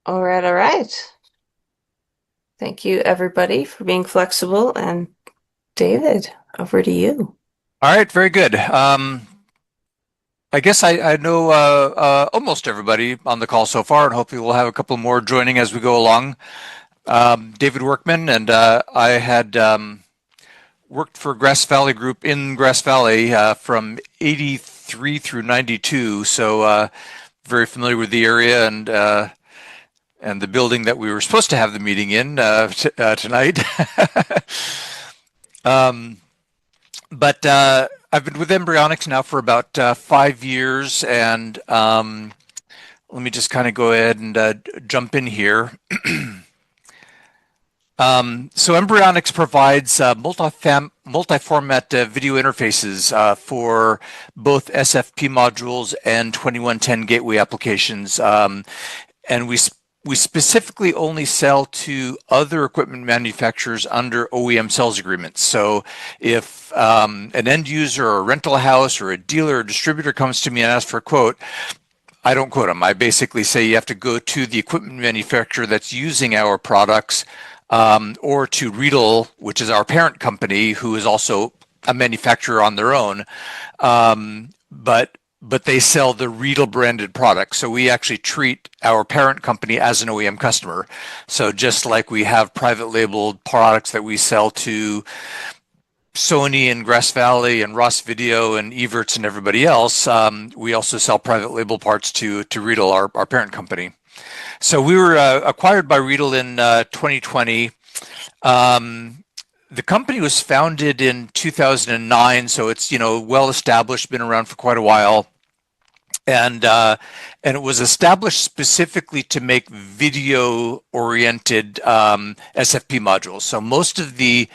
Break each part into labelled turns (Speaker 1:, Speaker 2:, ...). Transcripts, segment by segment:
Speaker 1: All right, all right. Thank you, everybody, for being flexible. And David, over to you.
Speaker 2: All right, very good. I guess I know almost everybody on the call so far, and hopefully we'll have a couple more joining as we go along. David Workman, and I had worked for Grass Valley Group in Grass Valley from 83 through 92, so very familiar with the area and the building that we were supposed to have the meeting in tonight. um, but I've been with Embrionix now for about 5 years, and let me just kind of go ahead and jump in here. So Embrionix provides multi-format video interfaces for both SFP modules and 2110 gateway applications, and we specifically only sell to other equipment manufacturers under OEM sales agreements. So if an end user or a rental house or a dealer or distributor comes to me and asks for a quote, I don't quote them. I basically say you have to go to the equipment manufacturer that's using our products, or to Riedel, which is our parent company, who is also a manufacturer on their own. But they sell the Riedel branded products. So we actually treat our parent company as an OEM customer. So just like we have private labeled products that we sell to Sony and Grass Valley and Ross Video and Evertz and everybody else, we also sell private label parts to Riedel, our parent company. So we were acquired by Riedel in 2020. The company was founded in 2009, so it's well established, been around for quite a while, and it was established specifically to make video-oriented SFP modules. So most of the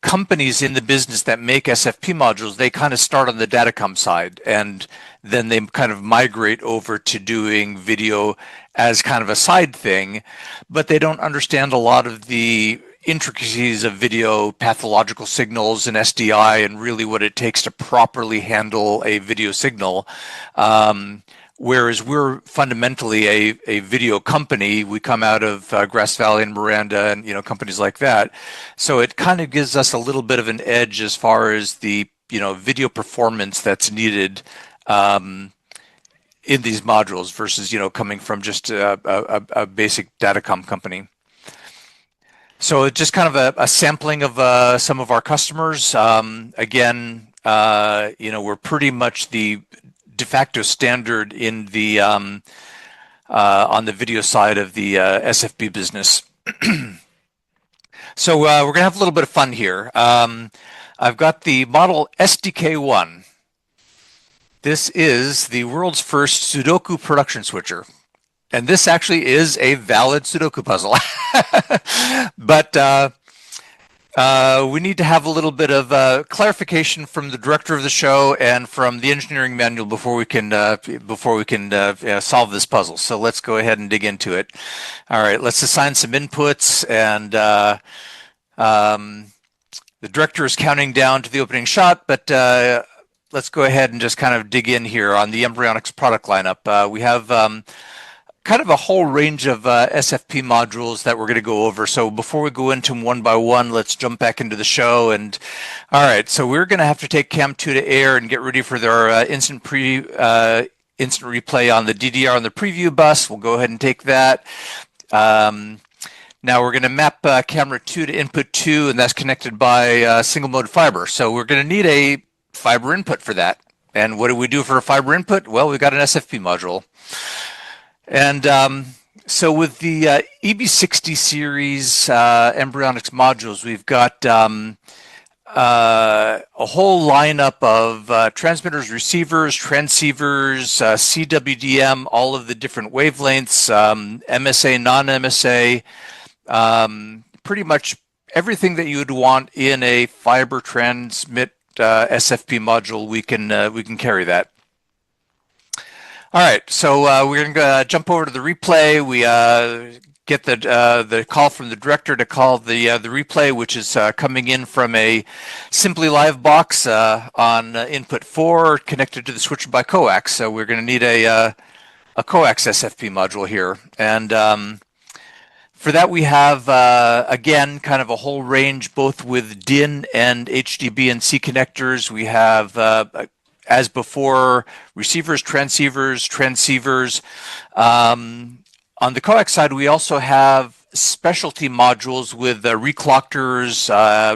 Speaker 2: companies in the business that make SFP modules, they kind of start on the datacom side, and then they kind of migrate over to doing video as kind of a side thing, but they don't understand a lot of the intricacies of video, pathological signals and SDI, and really what it takes to properly handle a video signal. Whereas we're fundamentally a video company. We come out of Grass Valley and Miranda and companies like that. So it kind of gives us a little bit of an edge as far as the video performance that's needed in these modules versus coming from just a basic datacom company. So it's just kind of a sampling of some of our customers. Again, we're pretty much the de facto standard in the on the video side of the SFP business. So we're gonna have a little bit of fun here. I've got the model SDK1. This is the world's first Sudoku production switcher. And this actually is a valid Sudoku puzzle. But we need to have a little bit of clarification from the director of the show and from the engineering manual before we can solve this puzzle. So let's go ahead and dig into it. All right, let's assign some inputs, and the director is counting down to the opening shot, but let's go ahead and just kind of dig in here on the Embrionix product lineup. We have kind of a whole range of SFP modules that we're going to go over. So before we go into them one by one, let's jump back into the show. And all right, so we're going to have to take Cam 2 to air and get ready for their instant replay on the DDR on the preview bus. We'll go ahead and take that. Now we're going to map camera 2 to input 2, and that's connected by single mode fiber. So we're going to need a fiber input for that. And what do we do for a fiber input? Well, we've got an SFP module. And so with the EB60 series Embrionix modules, we've got a whole lineup of transmitters, receivers, transceivers, CWDM, all of the different wavelengths, MSA, non-MSA, pretty much everything that you would want in a fiber transmit SFP module. We can carry that. All right, so we're going to jump over to the replay. We get the call from the director to call the replay, which is coming in from a Simply Live box on input 4, connected to the switcher by Coax. So we're going to need a Coax SFP module here. And for that, we have, again, kind of a whole range, both with DIN and HDBNC connectors. We have, as before, receivers, transceivers. On the coax side, we also have specialty modules with reclockers,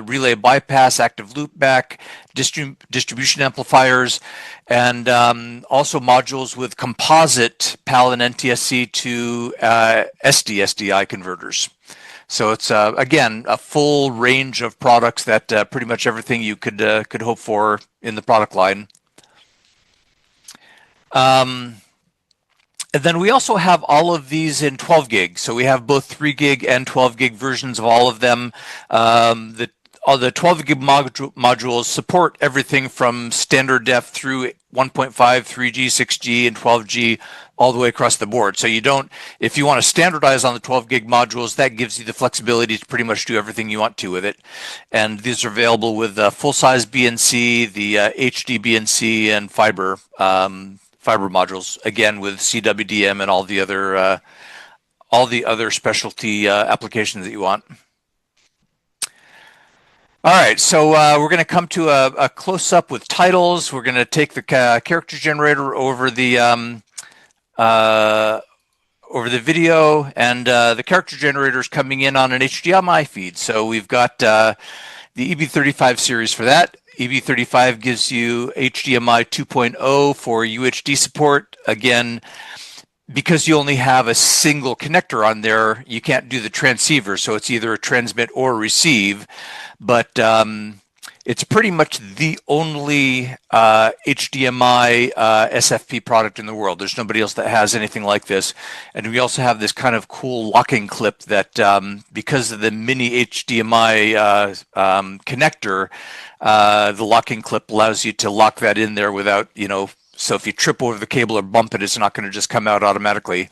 Speaker 2: relay bypass, active loopback, distribution amplifiers, and also modules with composite PAL and NTSC to SD-SDI converters. So it's, again, a full range of products that pretty much everything you could hope for in the product line. And then we also have all of these in 12 gig. So we have both 3 gig and 12 gig versions of all of them. All the 12 gig modules support everything from standard def through 1.5, 3G, 6G, and 12G all the way across the board. So you don't, if you want to standardize on the 12 gig modules, that gives you the flexibility to pretty much do everything you want to with it. And these are available with full-size BNC, the HD BNC, and fiber modules, again with CWDM and all the other specialty applications that you want. All right, so we're going to come to a close-up with titles. We're going to take the character generator over the video, and the character generator is coming in on an HDMI feed. So we've got the EB35 series for that. EB35 gives you HDMI 2.0 for UHD support. Again, because you only have a single connector on there, you can't do the transceiver, so it's either a transmit or receive. But it's pretty much the only HDMI SFP product in the world. There's nobody else that has anything like this. And we also have this kind of cool locking clip that, because of the mini HDMI connector, the locking clip allows you to lock that in there without, so if you trip over the cable or bump it, it's not going to just come out automatically.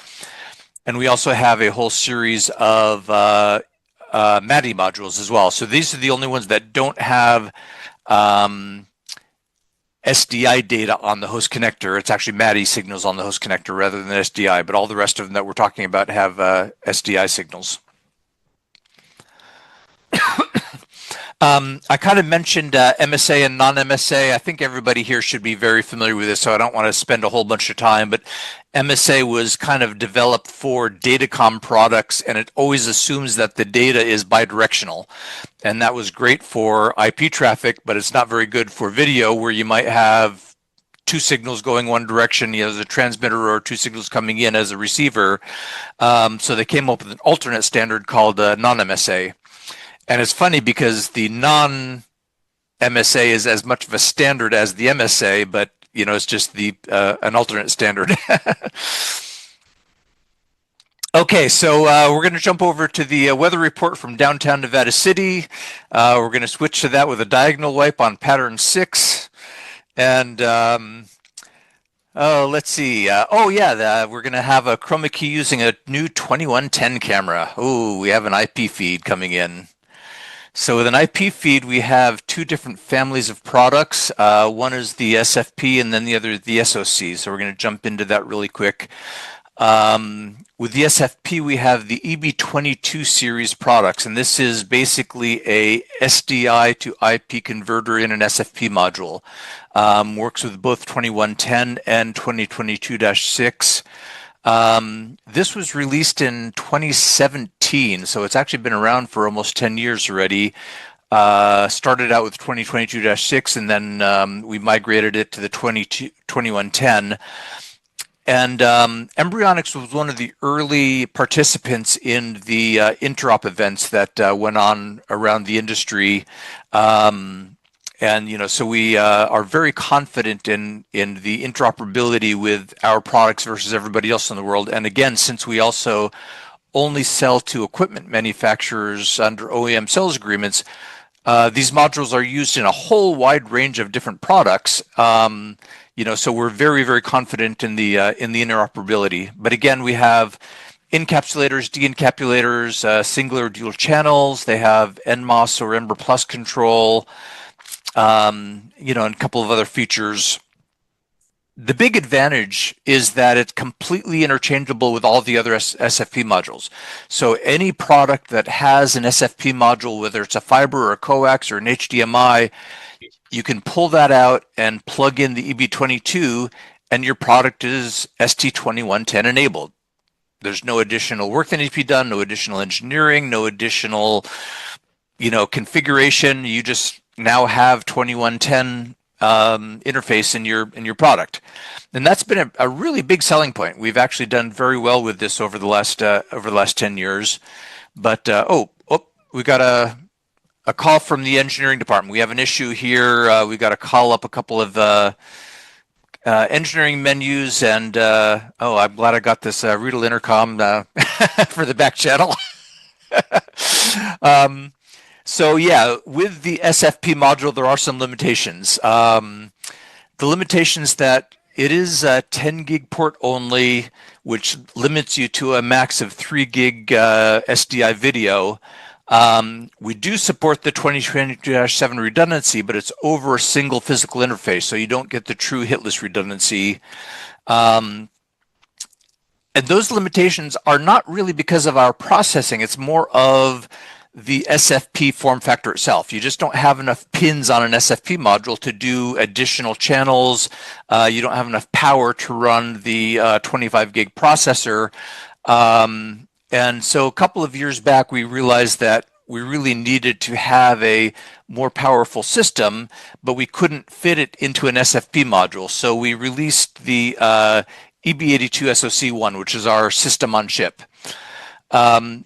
Speaker 2: And we also have a whole series of MADI modules as well. So these are the only ones that don't have SDI data on the host connector. It's actually MADI signals on the host connector rather than SDI, but all the rest of them that we're talking about have SDI signals. I kind of mentioned MSA and non-MSA. I think everybody here should be very familiar with this, so I don't want to spend a whole bunch of time, but MSA was kind of developed for datacom products, and it always assumes that the data is bidirectional. And that was great for IP traffic, but it's not very good for video, where you might have two signals going one direction, as a transmitter, or two signals coming in as a receiver. So they came up with an alternate standard called non-MSA. And it's funny because the non-MSA is as much of a standard as the MSA, but it's just an alternate standard. Okay, so we're going to jump over to the weather report from downtown Nevada City. We're going to switch to that with a diagonal wipe on pattern 6. And let's see. We're going to have a chroma key using a new 2110 camera. Oh, we have an IP feed coming in. So with an IP feed, we have two different families of products. One is the SFP and then the other is the SOC. So we're going to jump into that really quick. With the SFP, we have the EB22 series products, and this is basically a SDI to IP converter in an SFP module. Works with both 2110 and 2022-6. This was released in 2017, so it's actually been around for almost 10 years already. Started out with 2022-6, and then we migrated it to the 2110. And Embrionix was one of the early participants in the interop events that went on around the industry. So we are very confident in the interoperability with our products versus everybody else in the world. And again, since we also only sell to equipment manufacturers under OEM sales agreements, these modules are used in a whole wide range of different products. So we're very, very confident in the interoperability. But again, we have encapsulators, de-encapsulators, single or dual channels. They have NMOS or Ember Plus control. And a couple of other features. The big advantage is that it's completely interchangeable with all the other SFP modules. So any product that has an SFP module, whether it's a fiber or a coax or an HDMI, you can pull that out and plug in the EB22 and your product is ST2110 enabled. There's no additional work that needs to be done, no additional engineering, no additional, configuration. You just now have 2110 interface in your product, and that's been a really big selling point. We've actually done very well with this over the last 10 years. But we got a call from the engineering department. We have an issue here. We got to call up a couple of engineering menus, and I'm glad I got this Riedel intercom for the back channel. So yeah, with the SFP module, there are some limitations. The limitations that it is a 10 gig port only, which limits you to a max of 3 gig SDI video. We do support the 2022-7 redundancy, but it's over a single physical interface, so you don't get the true hitless redundancy. And those limitations are not really because of our processing. It's more of the SFP form factor itself. You just don't have enough pins on an SFP module to do additional channels. You don't have enough power to run the 25 gig processor. And so a couple of years back, we realized that we really needed to have a more powerful system, but we couldn't fit it into an SFP module. So we released the EB82 SoC1, which is our system on chip.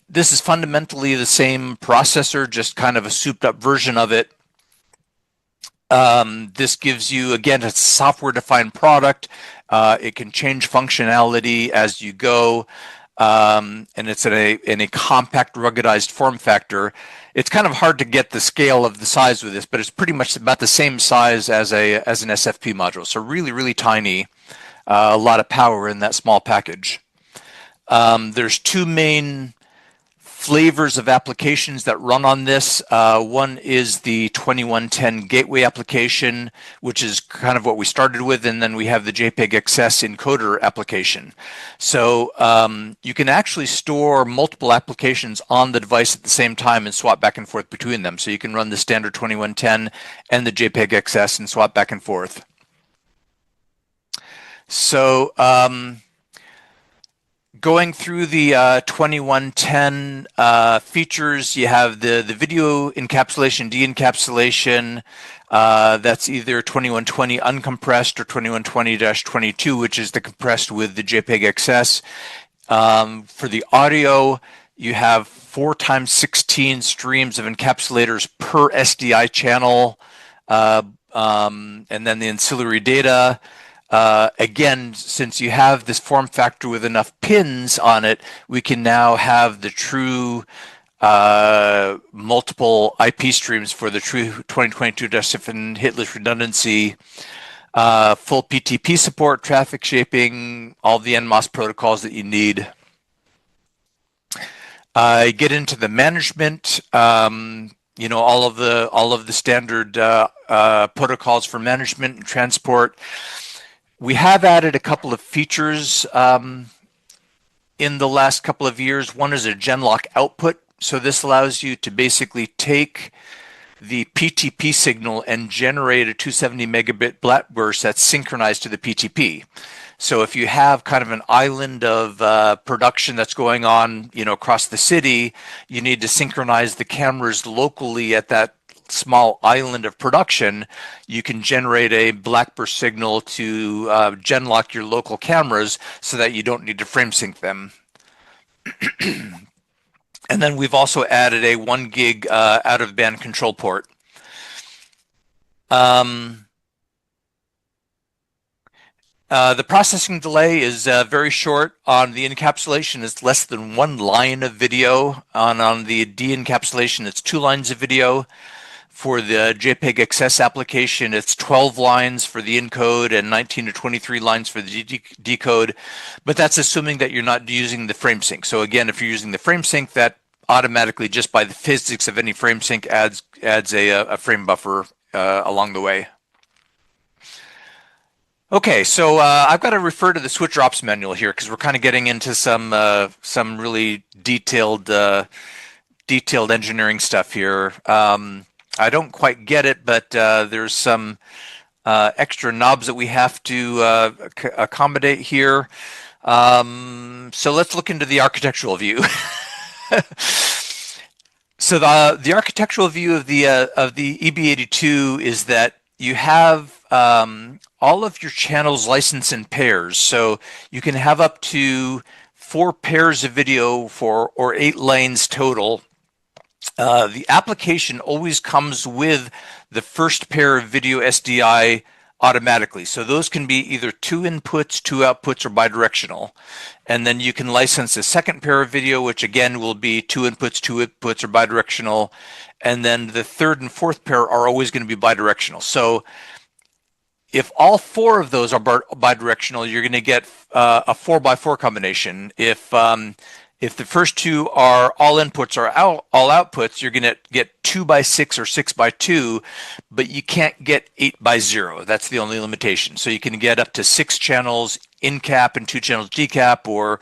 Speaker 2: This is fundamentally the same processor, just kind of a souped up version of it. This gives you, again, a software-defined product. It can change functionality as you go, and it's in a compact, ruggedized form factor. It's kind of hard to get the scale of the size with this, but it's pretty much about the same size as an SFP module. So really, really tiny. A lot of power in that small package. There's two main flavors of applications that run on this. One is the 2110 gateway application, which is kind of what we started with, and then we have the JPEG XS encoder application. So you can actually store multiple applications on the device at the same time and swap back and forth between them. So you can run the standard 2110 and the JPEG XS and swap back and forth. So going through the 2110 features, you have the video encapsulation, de-encapsulation. That's either 2120 uncompressed or 2120-22, which is the compressed with the JPEG XS. For the audio, you have 4x16 streams of encapsulators per SDI channel, and then the ancillary data. Again, since you have this form factor with enough pins on it, we can now have the true multiple IP streams for the true 2022-7 hitless redundancy, full PTP support, traffic shaping, all the NMOS protocols that you need. Get into the management, all of the standard protocols for management and transport. We have added a couple of features in the last couple of years. One is a Genlock output. So this allows you to basically take the PTP signal and generate a 270 megabit burst that's synchronized to the PTP. So if you have kind of an island of production that's going on, across the city, you need to synchronize the cameras locally at that small island of production. You can generate a blackburst signal to genlock your local cameras so that you don't need to frame sync them. And then we've also added a 1 gig out of band control port. The processing delay is very short. On the encapsulation, it's less than 1 line of video. On the de-encapsulation, it's 2 lines of video. For the JPEG XS application, it's 12 lines for the encode and 19 to 23 lines for the decode, but that's assuming that you're not using the frame sync. So again, if you're using the frame sync, that automatically, just by the physics of any frame sync, adds a frame buffer along the way. Okay, so I've got to refer to the switcher ops manual here because we're kind of getting into some really detailed engineering stuff here. I don't quite get it, but there's some extra knobs that we have to accommodate here. So let's look into the architectural view. So the architectural view of the EB82 is that you have all of your channels licensed in pairs. So you can have up to 4 pairs of video for or 8 lanes total. The application always comes with the first pair of video SDI automatically. So those can be either 2 inputs, 2 outputs, or bidirectional. And then you can license a second pair of video, which again will be 2 inputs, 2 outputs, or bidirectional. And then the third and fourth pair are always going to be bidirectional. So if all 4 of those are bidirectional, you're going to get a 4x4 combination. If the first 2 are all inputs or all outputs, you're going to get 2x6 or 6x2, but you can't get 8x0. That's the only limitation. So you can get up to 6 channels in cap and 2 channels decap, or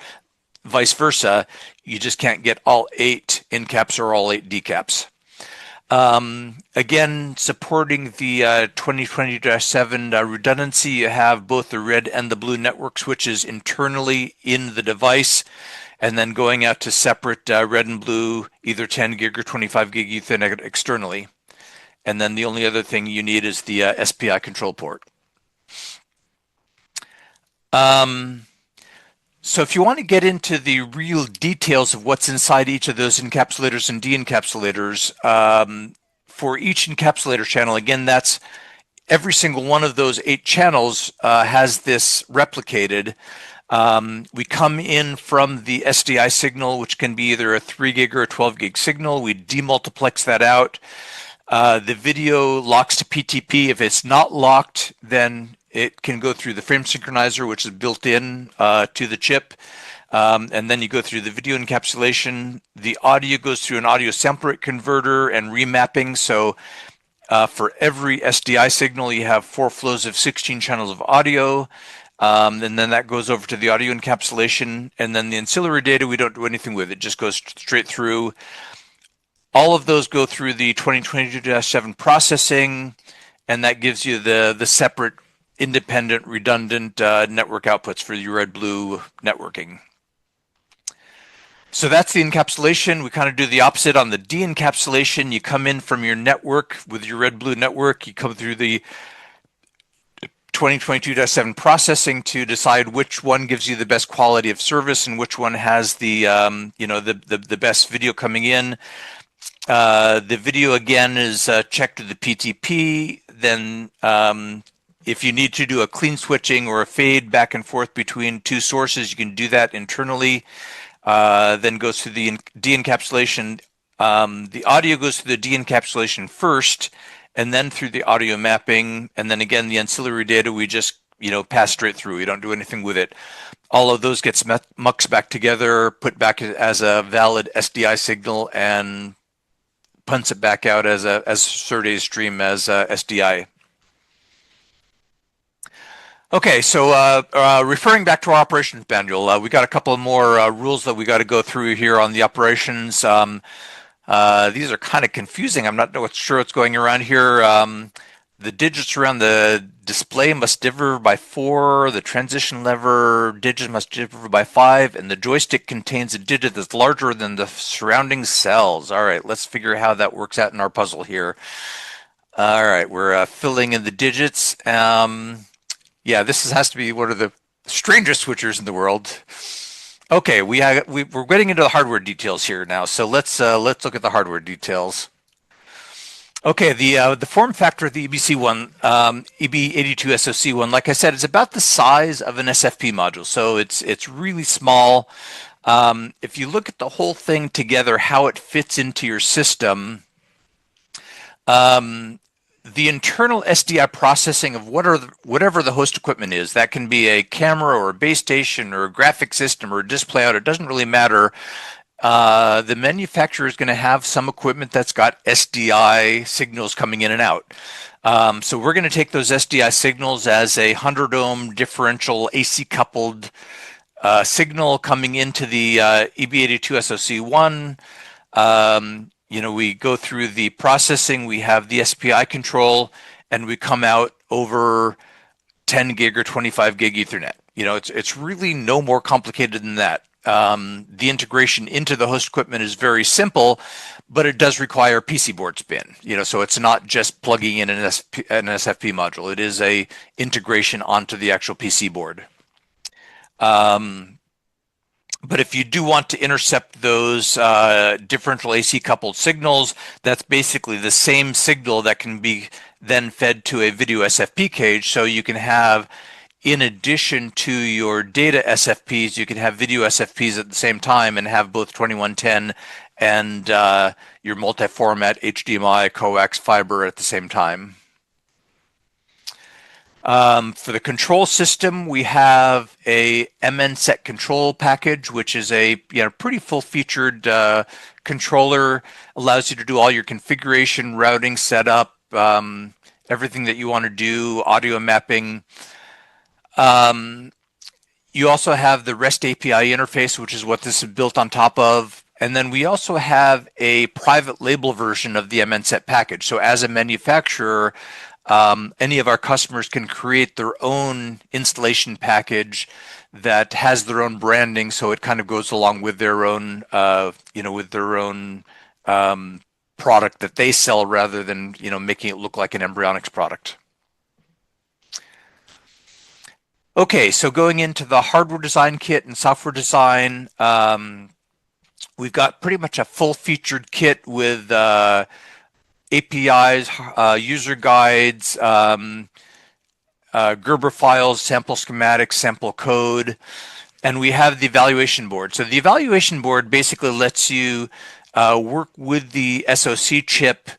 Speaker 2: vice versa. You just can't get all 8 in caps or all 8 decaps. Again, supporting the 2020-7 redundancy, you have both the red and the blue network switches internally in the device, and then going out to separate red and blue, either 10 gig or 25 gig Ethernet externally. And then the only other thing you need is the SPI control port. So if you want to get into the real details of what's inside each of those encapsulators and de-encapsulators, for each encapsulator channel, again, that's every single one of those 8 channels has this replicated. We come in from the SDI signal, which can be either a 3 gig or a 12 gig signal. We demultiplex that out. The video locks to PTP. If it's not locked, then it can go through the frame synchronizer, which is built in to the chip. And then you go through the video encapsulation. The audio goes through an audio sample rate converter and remapping. So for every SDI signal, you have 4 flows of 16 channels of audio. And then that goes over to the audio encapsulation. And then the ancillary data, we don't do anything with. It just goes straight through. All of those go through the 2022-7 processing, and that gives you the separate, independent, redundant network outputs for your red-blue networking. So that's the encapsulation. We kind of do the opposite on the de-encapsulation. You come in from your network with your red-blue network. You come through the 2022-7 processing to decide which one gives you the best quality of service and which one has the the best video coming in. The video again is checked to the PTP. Then if you need to do a clean switching or a fade back and forth between 2 sources, you can do that internally. Then goes through the de-encapsulation. The audio goes through the de-encapsulation first, and then through the audio mapping. And then again, the ancillary data, we just pass straight through. We don't do anything with it. All of those gets muxed back together, put back as a valid SDI signal, and punts it back out as a SerDes stream as SDI. Okay, so referring back to our operations manual, we got a couple of more rules that we got to go through here on the operations. These are kind of confusing. I'm not sure what's going around here. The digits around the display must differ by 4, the transition lever digit must differ by 5, and the joystick contains a digit that's larger than the surrounding cells. All right, let's figure how that works out in our puzzle here. All right, we're filling in the digits. Yeah, this has to be one of the strangest switchers in the world. Okay, we're getting into the hardware details here now, so let's look at the hardware details. Okay, the form factor of the EB82 SoC one, like I said, it's about the size of an SFP module, so it's really small. If you look at the whole thing together, how it fits into your system, the internal SDI processing of whatever the host equipment is, that can be a camera or a base station or a graphic system or a display out, it doesn't really matter. the manufacturer is going to have some equipment that's got SDI signals coming in and out. So we're going to take those SDI signals as a 100 ohm differential AC coupled signal coming into the EB82 SoC1. We go through the processing, we have the SPI control, and we come out over 10 gig or 25 gig Ethernet. It's really no more complicated than that. The integration into the host equipment is very simple, but it does require PC board spin. So it's not just plugging in an SFP module. It is a integration onto the actual PC board. But if you do want to intercept those differential AC coupled signals, that's basically the same signal that can be then fed to a video SFP cage. So you can have, in addition to your data SFPs, you can have video SFPs at the same time and have both 2110 and your multi-format HDMI, coax, fiber at the same time. For the control system, we have a MNset control package, which is a pretty full-featured controller. Allows you to do all your configuration, routing, setup, everything that you want to do, audio mapping. You also have the REST API interface, which is what this is built on top of. And then we also have a private label version of the MNset package. So as a manufacturer, any of our customers can create their own installation package that has their own branding, so it kind of goes along with their own, product that they sell, rather than making it look like an Embrionix product. Okay, so going into the hardware design kit and software design, we've got pretty much a full-featured kit with APIs, user guides, Gerber files, sample schematics, sample code, and we have the evaluation board. So the evaluation board basically lets you work with the SoC chip,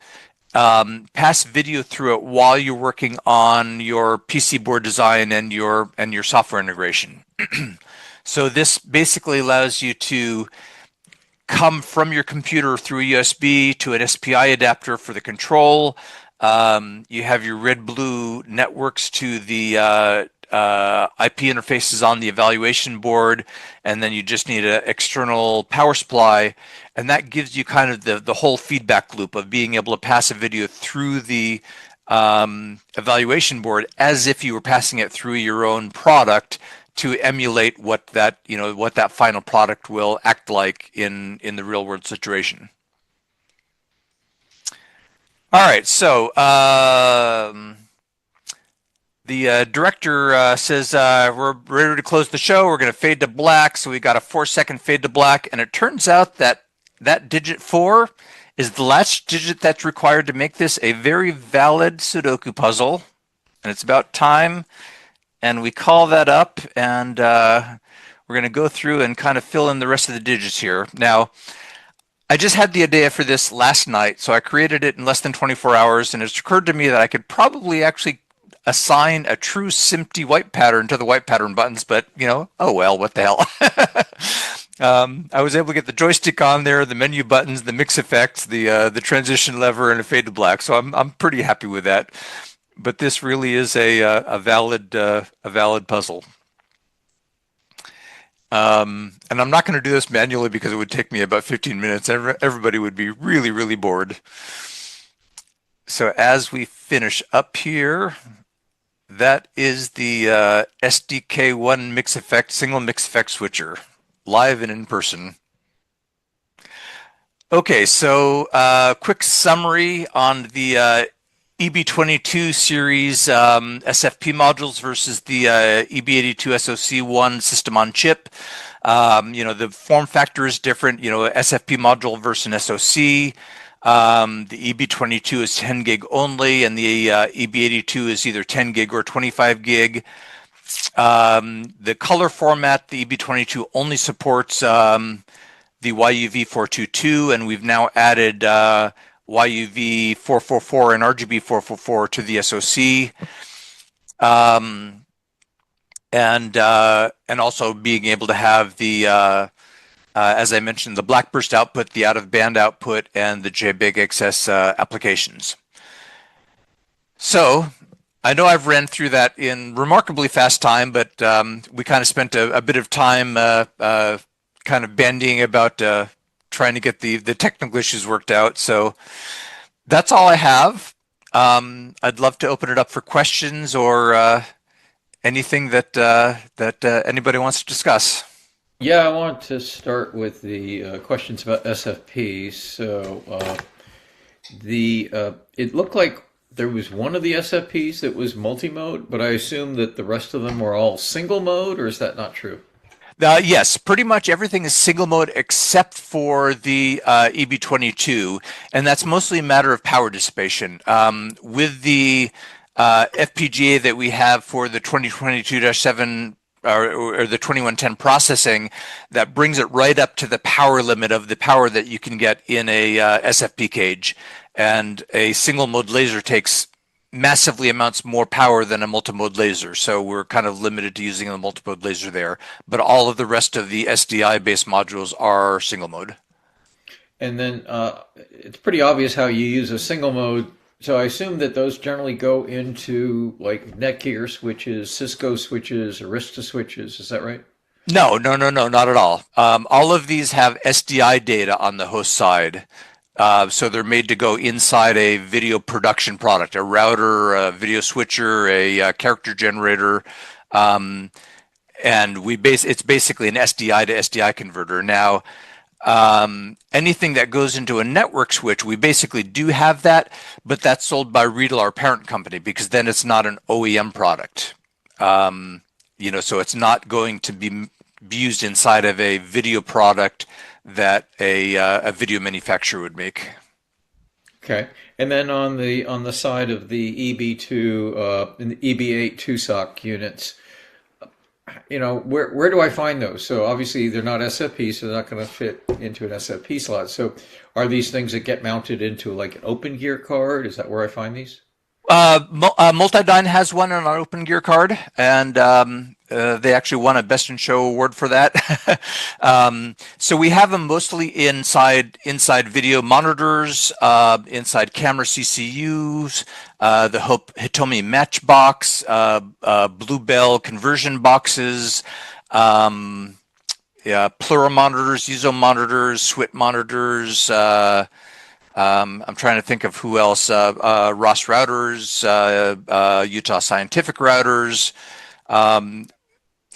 Speaker 2: pass video through it while you're working on your PC board design and your software integration. So this basically allows you to come from your computer through a USB to an SPI adapter for the control. You have your red-blue networks to the IP interfaces on the evaluation board, and then you just need an external power supply, and that gives you kind of the whole feedback loop of being able to pass a video through the evaluation board as if you were passing it through your own product, to emulate what that final product will act like in the real world situation. All right, so the director says we're ready to close the show. We're going to fade to black, so we got a 4-second fade to black, and it turns out that digit 4 is the last digit that's required to make this a very valid Sudoku puzzle, and it's about time. And we call that up, and we're going to go through and kind of fill in the rest of the digits here. Now, I just had the idea for this last night, so I created it in less than 24 hours, and it's occurred to me that I could probably actually assign a true SMPTE white pattern to the white pattern buttons, but, oh well, what the hell. I was able to get the joystick on there, the menu buttons, the mix effects, the transition lever, and a fade to black, so I'm pretty happy with that. But this really is a valid puzzle. And I'm not going to do this manually because it would take me about 15 minutes. Everybody would be really, really bored. So as we finish up here, that is the SDK1 mix effect, single mix effect switcher, live and in person. Okay, so quick summary on the EB22 series SFP modules versus the EB82 SoC1 system on chip. The form factor is different. SFP module versus an SoC. The EB22 is 10 gig only, and the EB82 is either 10 gig or 25 gig. The color format, the EB22 only supports the YUV 422, and we've now added YUV 444 and RGB 444 to the SoC, and also being able to have the as I mentioned, the black burst output, the out of band output, and the JBig XS applications. So I know I've ran through that in remarkably fast time, but we kind of spent a bit of time kind of bandying about trying to get the technical issues worked out. So that's all I have. I'd love to open it up for questions or anything that anybody wants to discuss.
Speaker 3: Yeah, I want to start with the questions about SFP. It looked like there was one of the SFPs that was multi-mode, but I assume that the rest of them were all single mode, or is that not true?
Speaker 2: Yes, pretty much everything is single mode except for the EB22, and that's mostly a matter of power dissipation. With the FPGA that we have for the 2022-7 or the 2110 processing, that brings it right up to the power limit of the power that you can get in a SFP cage. And a single mode laser takes massively amounts more power than a multimode laser. So we're kind of limited to using a multimode laser there. But all of the rest of the SDI based modules are single mode.
Speaker 3: And then it's pretty obvious how you use a single mode. So I assume that those generally go into like Netgear switches, Cisco switches, Arista switches. Is that right?
Speaker 2: No, no, no, no, not at all. All of these have SDI data on the host side. So they're made to go inside a video production product, a router, a video switcher, a character generator, and it's basically an SDI to SDI converter. Now, anything that goes into a network switch, we basically do have that, but that's sold by Riedel, our parent company, because then it's not an OEM product. So it's not going to be used inside of a video product that a video manufacturer would make.
Speaker 3: Okay. And then on the side of the EB2 and the EB8 2SOC units, where do I find those? So obviously they're not SFP, so they're not going to fit into an SFP slot. So are these things that get mounted into like an open gear card? Is that where I find these?
Speaker 2: Multidyne has one on our Open Gear card, and they actually won a Best in Show award for that. So we have them mostly inside video monitors, inside camera CCUs, the Hitomi Matchbox, Bluebell conversion boxes, Plura monitors, USO monitors, SWIT monitors. I'm trying to think of who else. Ross routers, Utah Scientific routers.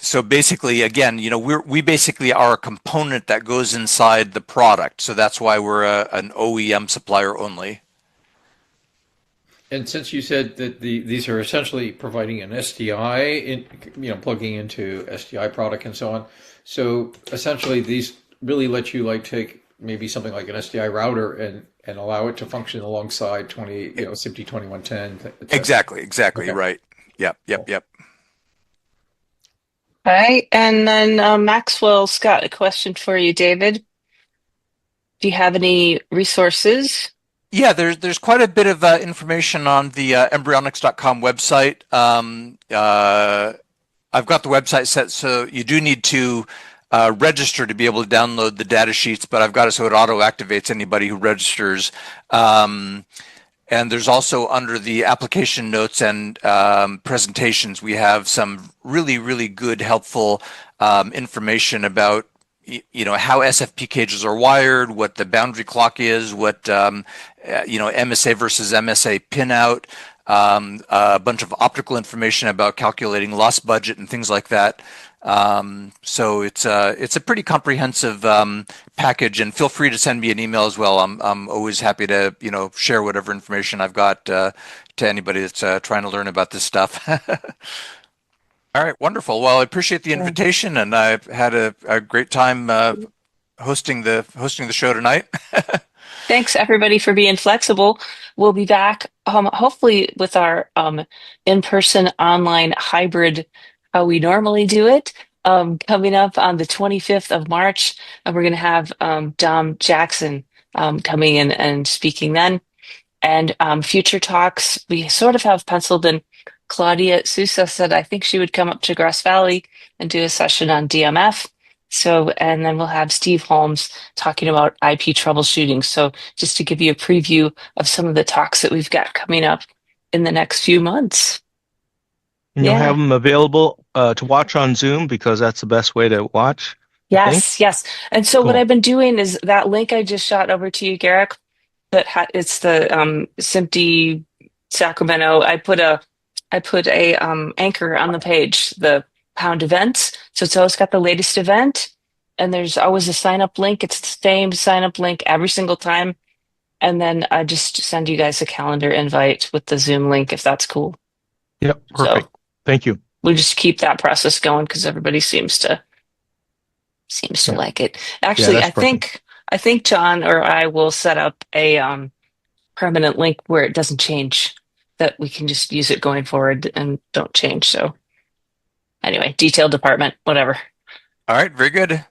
Speaker 2: So basically, again, we basically are a component that goes inside the product. So that's why we're an OEM supplier only.
Speaker 3: And since you said that these are essentially providing an SDI, plugging into SDI product and so on, so essentially these really let you like take maybe something like an SDI router and allow it to function alongside SMPTE 2110.
Speaker 2: Exactly,
Speaker 3: Okay.
Speaker 2: right. Yep.
Speaker 1: Okay, and then Maxwell's got a question for you, David. Do you have any resources?
Speaker 2: Yeah, there's quite a bit of information on the embryonics.com website. I've got the website set, so you do need to register to be able to download the data sheets, but I've got it so it auto activates anybody who registers. And there's also under the application notes and presentations, we have some really, really good, helpful information about how SFP cages are wired, what the boundary clock is, what MSA versus MSA pinout, a bunch of optical information about calculating loss budget and things like that. So it's a pretty comprehensive package, and feel free to send me an email as well. I'm always happy to share whatever information I've got to anybody that's trying to learn about this stuff. All right, wonderful. Well, I appreciate the invitation, and I've had a great time hosting the show tonight.
Speaker 1: Thanks everybody for being flexible. We'll be back hopefully with our in-person online hybrid how we normally do it coming up on the 25th of March. And we're going to have Dom Jackson coming in and speaking then. And future talks, we sort of have penciled in. Claudia Sousa said I think she would come up to Grass Valley and do a session on DMF. So, and then we'll have Steve Holmes talking about IP troubleshooting. So, just to give you a preview of some of the talks that we've got coming up in the next few months.
Speaker 4: And you'll have
Speaker 1: Yeah.
Speaker 4: them available to watch on Zoom because that's the best way to watch, I think.
Speaker 1: Yes. And so what
Speaker 4: Cool.
Speaker 1: I've been doing is that link I just shot over to you, Garrick, that it's the SMPTE Sacramento. I put a anchor on the page, the pound events. So it's always got the latest event, and there's always a sign up link. It's the same sign up link every single time. And then I just send you guys a calendar invite with the Zoom link if that's cool.
Speaker 4: Yep, perfect.
Speaker 1: So
Speaker 4: Thank you.
Speaker 1: we just keep that process going because everybody seems to
Speaker 4: Yeah.
Speaker 1: like it. Actually,
Speaker 4: that's perfect.
Speaker 1: I think John or I will set up a permanent link where it doesn't change, that we can just use it going forward and don't change. So anyway, detail department, whatever.
Speaker 2: All right, very good.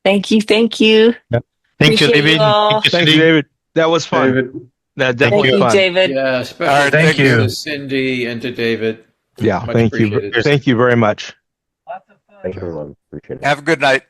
Speaker 1: Thank you. Thank you.
Speaker 5: Yep. Thank you,
Speaker 1: Appreciate
Speaker 5: David.
Speaker 1: you all.
Speaker 5: Thank you,
Speaker 4: Thanks,
Speaker 5: Cindy.
Speaker 4: David. That was fun.
Speaker 3: David.
Speaker 4: That
Speaker 5: Thank
Speaker 4: was
Speaker 1: Thank you,
Speaker 4: fun.
Speaker 1: David.
Speaker 3: Yeah, special
Speaker 2: All right,
Speaker 3: thank
Speaker 5: thank you.
Speaker 3: to Cindy and to David.
Speaker 4: Yeah,
Speaker 3: Much
Speaker 4: thank you.
Speaker 3: appreciated.
Speaker 4: Thank you very much.
Speaker 6: Thanks, everyone. Appreciate it.
Speaker 2: Have a good night.